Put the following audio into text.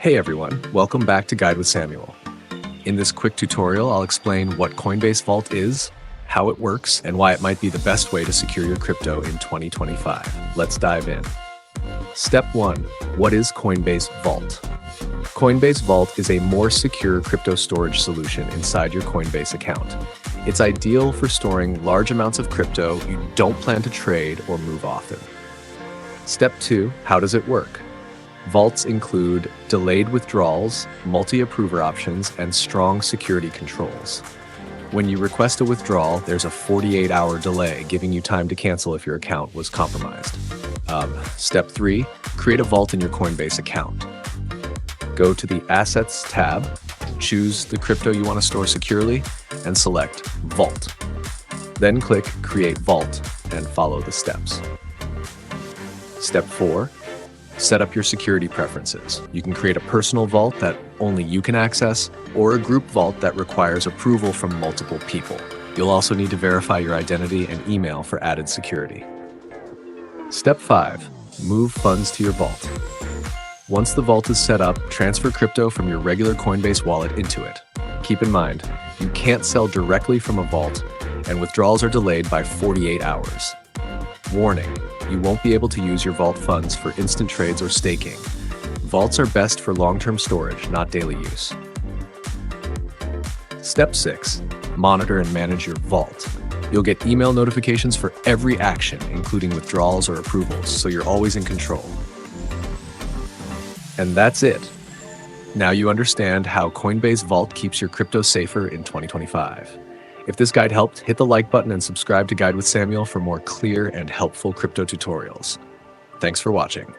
Hey everyone, welcome back to Guide with Samuel. In this quick tutorial, I'll explain what Coinbase Vault is, how it works, and why it might be the best way to secure your crypto in 2025. Let's dive in. Step 1. What is Coinbase Vault? Coinbase Vault is a more secure crypto storage solution inside your Coinbase account. It's ideal for storing large amounts of crypto you don't plan to trade or move often. Step 2. How does it work? Vaults include delayed withdrawals, multi-approver options, and strong security controls. When you request a withdrawal, there's a 48-hour delay, giving you time to cancel if your account was compromised. Step 3. Create a vault in your Coinbase account. Go to the Assets tab, choose the crypto you want to store securely, and select Vault. Then click Create Vault and follow the steps. Step 4. Set up your security preferences. You can create a personal vault that only you can access, or a group vault that requires approval from multiple people. You'll also need to verify your identity and email for added security. Step 5. Move funds to your vault. Once the vault is set up, transfer crypto from your regular Coinbase wallet into it. Keep in mind, you can't sell directly from a vault, and withdrawals are delayed by 48 hours. Warning: you won't be able to use your vault funds for instant trades or staking. Vaults are best for long-term storage, not daily use. Step 6. Monitor and manage your vault. You'll get email notifications for every action, including withdrawals or approvals, so you're always in control. And that's it. Now you understand how Coinbase Vault keeps your crypto safer in 2025. If this guide helped, hit the like button and subscribe to Guide with Samuel for more clear and helpful crypto tutorials. Thanks for watching.